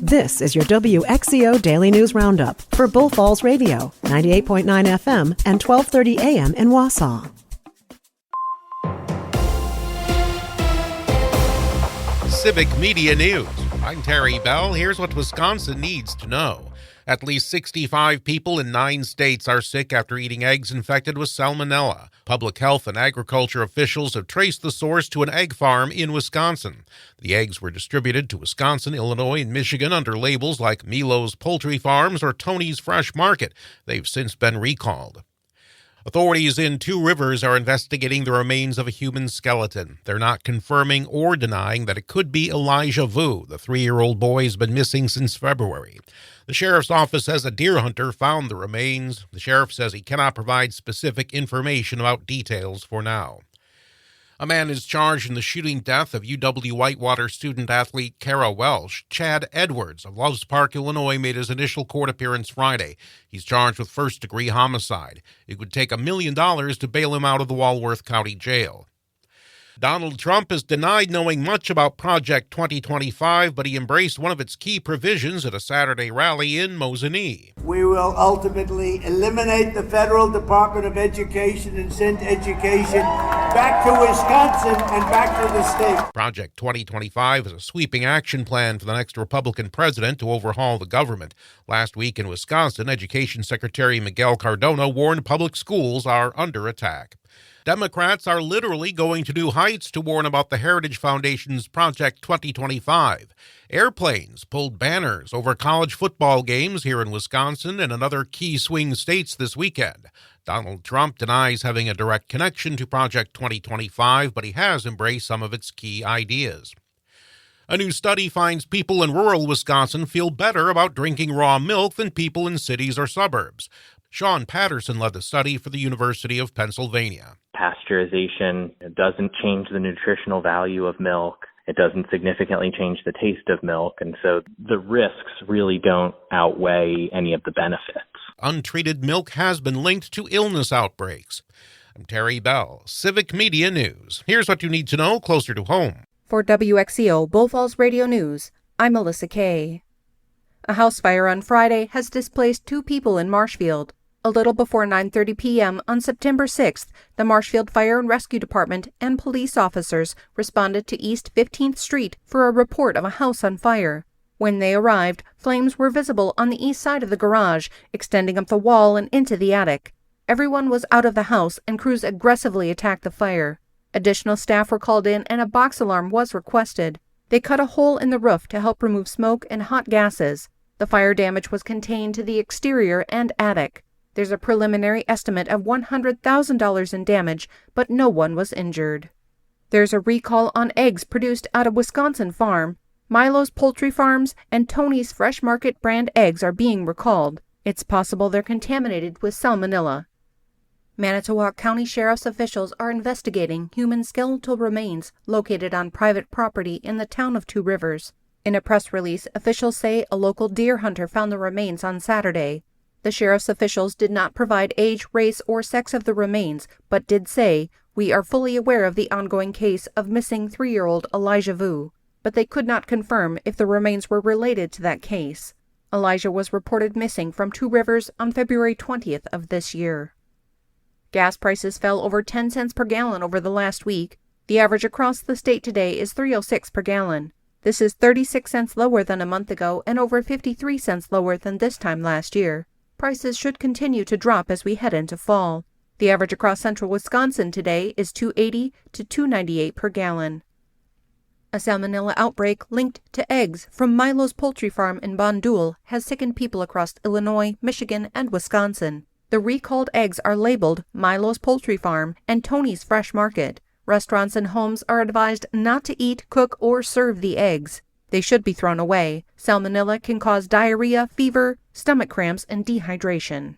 This is your WXCO Daily News Roundup for Bull Falls Radio, 98.9 FM and 1230 AM in Wausau. Civic Media News. I'm Terry Bell. Here's what Wisconsin needs to know. At least 65 people in 9 states are sick after eating eggs infected with salmonella. Public health and agriculture officials have traced the source to an egg farm in Wisconsin. The eggs were distributed to Wisconsin, Illinois, and Michigan under labels like Milo's Poultry Farms or Tony's Fresh Market. They've since been recalled. Authorities in Two Rivers are investigating the remains of a human skeleton. They're not confirming or denying that it could be Elijah Vu. The 3-year-old boy has been missing since February. The sheriff's office says a deer hunter found the remains. The sheriff says he cannot provide specific information about details for now. A man is charged in the shooting death of UW-Whitewater student-athlete Kara Welsh. Chad Edwards of Loves Park, Illinois, made his initial court appearance Friday. He's charged with first-degree homicide. It would take $1 million to bail him out of the Walworth County Jail. Donald Trump has denied knowing much about Project 2025, but he embraced one of its key provisions at a Saturday rally in Mosinee. We will ultimately eliminate the federal Department of Education and send education back to Wisconsin and back to the state. Project 2025 is a sweeping action plan for the next Republican president to overhaul the government. Last week in Wisconsin, Education Secretary Miguel Cardona warned public schools are under attack. Democrats are literally going to new heights to warn about the Heritage Foundation's Project 2025. Airplanes pulled banners over college football games here in Wisconsin and in other key swing states this weekend. Donald Trump denies having a direct connection to Project 2025, but he has embraced some of its key ideas. A new study finds people in rural Wisconsin feel better about drinking raw milk than people in cities or suburbs. Sean Patterson led the study for the University of Pennsylvania. Pasteurization doesn't change the nutritional value of milk. It doesn't significantly change the taste of milk, and so the risks really don't outweigh any of the benefits. Untreated milk has been linked to illness outbreaks. I'm Terry Bell, Civic Media News. Here's what you need to know closer to home. For WXCO Bull Falls Radio News, I'm Melissa Kay. A house fire on Friday has displaced 2 people in Marshfield. A little before 9:30 p.m. on September 6th, the Marshfield Fire and Rescue Department and police officers responded to East 15th Street for a report of a house on fire. When they arrived, flames were visible on the east side of the garage, extending up the wall and into the attic. Everyone was out of the house, and crews aggressively attacked the fire. Additional staff were called in, and a box alarm was requested. They cut a hole in the roof to help remove smoke and hot gases. The fire damage was contained to the exterior and attic. There's a preliminary estimate of $100,000 in damage, but no one was injured. There's a recall on eggs produced at a Wisconsin farm. Milo's Poultry Farms and Tony's Fresh Market brand eggs are being recalled. It's possible they're contaminated with salmonella. Manitowoc County Sheriff's officials are investigating human skeletal remains located on private property in the town of Two Rivers. In a press release, officials say a local deer hunter found the remains on Saturday. The sheriff's officials did not provide age, race, or sex of the remains, but did say, "We are fully aware of the ongoing case of missing 3-year-old Elijah Vu," but they could not confirm if the remains were related to that case. Elijah was reported missing from Two Rivers on February 20th of this year. Gas prices fell over 10 cents per gallon over the last week. The average across the state today is $3.06 per gallon. This is 36 cents lower than a month ago and over 53 cents lower than this time last year. Prices should continue to drop as we head into fall. The average across central Wisconsin today is $2.80 to $2.98 per gallon. A salmonella outbreak linked to eggs from Milo's Poultry Farm in Bondul has sickened people across Illinois, Michigan, and Wisconsin. The recalled eggs are labeled Milo's Poultry Farm and Tony's Fresh Market. Restaurants and homes are advised not to eat, cook, or serve the eggs. They should be thrown away. Salmonella can cause diarrhea, fever, stomach cramps, and dehydration.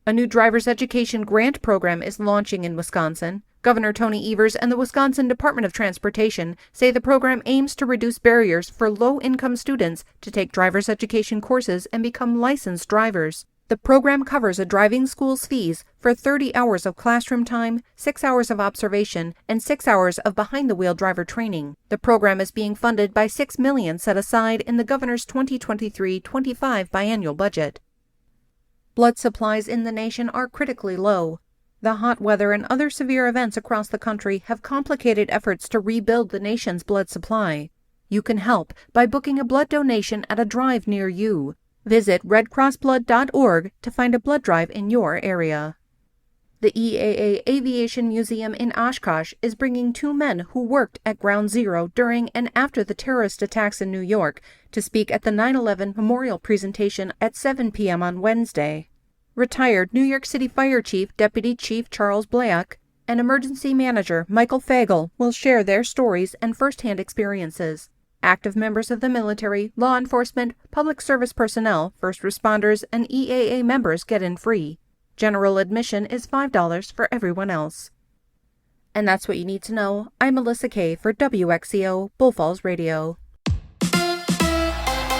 A new driver's education grant program is launching in Wisconsin. Governor Tony Evers and the Wisconsin Department of Transportation say the program aims to reduce barriers for low-income students to take driver's education courses and become licensed drivers. The The program covers a driving school's fees for 30 hours of classroom time, 6 hours of observation, and 6 hours of behind-the-wheel driver training. The program is being funded by $6 million set aside in the governor's 2023-25 biennial budget. Blood supplies in the nation are critically low. The hot weather and other severe events across the country have complicated efforts to rebuild the nation's blood supply. You can help by booking a blood donation at a drive near you. Visit redcrossblood.org to find a blood drive in your area. The EAA Aviation Museum in Oshkosh is bringing 2 men who worked at Ground Zero during and after the terrorist attacks in New York to speak at the 9/11 memorial presentation at 7 p.m. on Wednesday. Retired New York City Fire Chief Deputy Chief Charles Black and Emergency Manager Michael Fagel will share their stories and first-hand experiences. Active members of the military, law enforcement, public service personnel, first responders, and EAA members get in free. General admission is $5 for everyone else. And that's what you need to know. I'm Melissa Kay for WXCO Bull Falls Radio.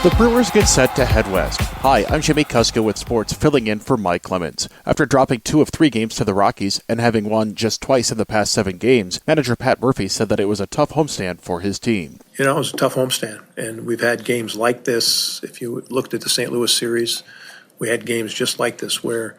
The Brewers get set to head west. Hi, I'm Jimmy Kuska with sports, filling in for Mike Clemens. After dropping 2 of 3 games to the Rockies and having won just twice in the past 7 games, manager Pat Murphy said that it was a tough homestand for his team. It was a tough homestand, and we've had games like this. If you looked at the St. Louis series, we had games just like this where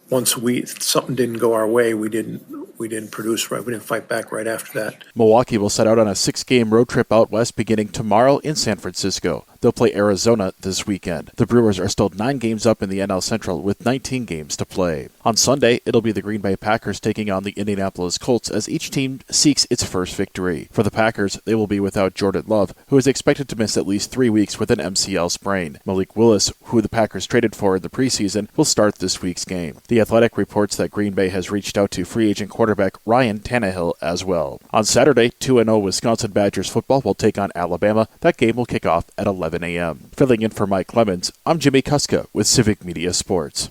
once something didn't go our way, we didn't produce right. We didn't fight back right after that. Milwaukee will set out on a 6-game road trip out west beginning tomorrow in San Francisco. They'll play Arizona this weekend. The Brewers are still 9 games up in the NL Central with 19 games to play. On Sunday, it'll be the Green Bay Packers taking on the Indianapolis Colts as each team seeks its first victory. For the Packers, they will be without Jordan Love, who is expected to miss at least 3 weeks with an MCL sprain. Malik Willis, who the Packers traded for in the preseason, will start this week's game. The Athletic reports that Green Bay has reached out to free agent quarterback Ryan Tannehill as well. On Saturday, 2-0 Wisconsin Badgers football will take on Alabama. That game will kick off at 11 a.m. Filling in for Mike Clemens, I'm Jimmy Kuska with Civic Media Sports.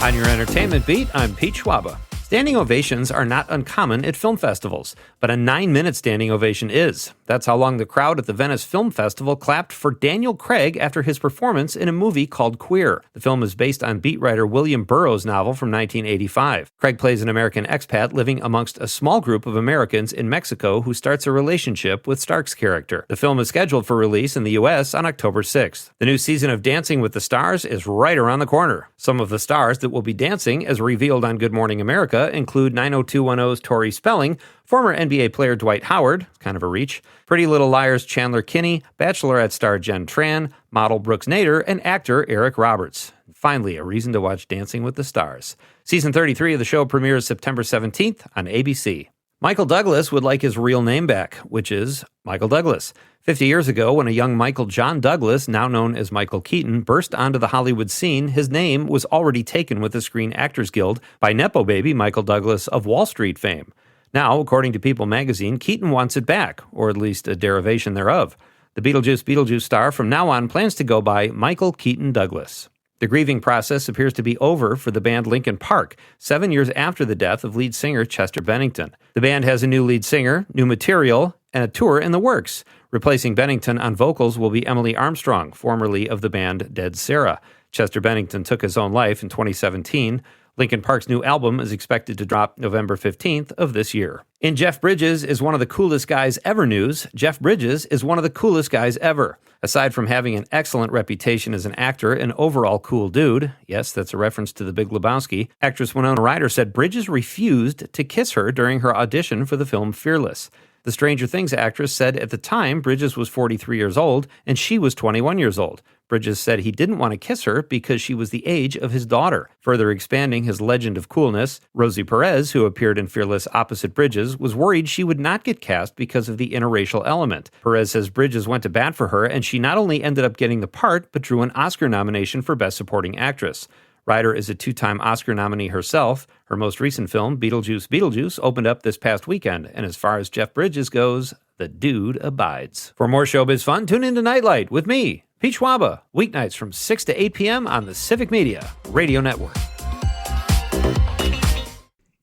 On your entertainment beat, I'm Pete Schwaba. Standing ovations are not uncommon at film festivals, but a 9-minute standing ovation is. That's how long the crowd at the Venice Film Festival clapped for Daniel Craig after his performance in a movie called Queer. The film is based on beat writer William Burroughs' novel from 1985. Craig plays an American expat living amongst a small group of Americans in Mexico who starts a relationship with Stark's character. The film is scheduled for release in the U.S. on October 6th. The new season of Dancing with the Stars is right around the corner. Some of the stars that will be dancing, as revealed on Good Morning America, include 90210's Tori Spelling, former NBA player Dwight Howard, kind of a reach, Pretty Little Liars' Chandler Kinney, Bachelorette star Jen Tran, model Brooks Nader, and actor Eric Roberts. And finally, a reason to watch Dancing with the Stars. Season 33 of the show premieres September 17th on ABC. Michael Douglas would like his real name back, which is Michael Douglas. 50 years ago, when a young Michael John Douglas, now known as Michael Keaton, burst onto the Hollywood scene, his name was already taken with the Screen Actors Guild by Nepo baby Michael Douglas of Wall Street fame. Now, according to People magazine, Keaton wants it back, or at least a derivation thereof. The Beetlejuice star from now on plans to go by Michael Keaton Douglas. The grieving process appears to be over for the band Linkin Park, 7 years after the death of lead singer Chester Bennington. The band has a new lead singer, new material, and a tour in the works. Replacing Bennington on vocals will be Emily Armstrong, formerly of the band Dead Sarah. Chester Bennington took his own life in 2017. Linkin Park's new album is expected to drop November 15th of this year. In Jeff Bridges is one of the coolest guys ever news, Jeff Bridges is one of the coolest guys ever. Aside from having an excellent reputation as an actor and overall cool dude, yes, that's a reference to The Big Lebowski, actress Winona Ryder said Bridges refused to kiss her during her audition for the film Fearless. The Stranger Things actress said at the time Bridges was 43 years old and she was 21 years old. Bridges said he didn't want to kiss her because she was the age of his daughter. Further expanding his legend of coolness, Rosie Perez, who appeared in Fearless opposite Bridges, was worried she would not get cast because of the interracial element. Perez says Bridges went to bat for her and she not only ended up getting the part, but drew an Oscar nomination for Best Supporting Actress. Ryder is a 2-time Oscar nominee herself. Her most recent film, Beetlejuice, opened up this past weekend. And as far as Jeff Bridges goes, the dude abides. For more showbiz fun, tune into Nightlight with me, Pete Schwaba, weeknights from 6 to 8 p.m. on the Civic Media Radio Network.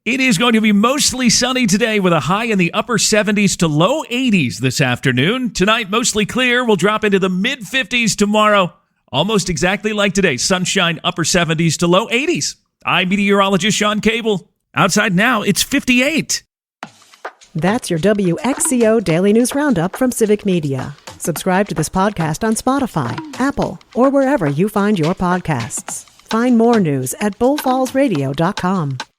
It is going to be mostly sunny today with a high in the upper 70s to low 80s this afternoon. Tonight, mostly clear. We'll drop into the mid-50s tomorrow. almost exactly like today. Sunshine, upper 70s to low 80s. I'm meteorologist Sean Cable. Outside now, it's 58. That's your WXCO Daily News Roundup from Civic Media. Subscribe to this podcast on Spotify, Apple, or wherever you find your podcasts. Find more news at bullfallsradio.com.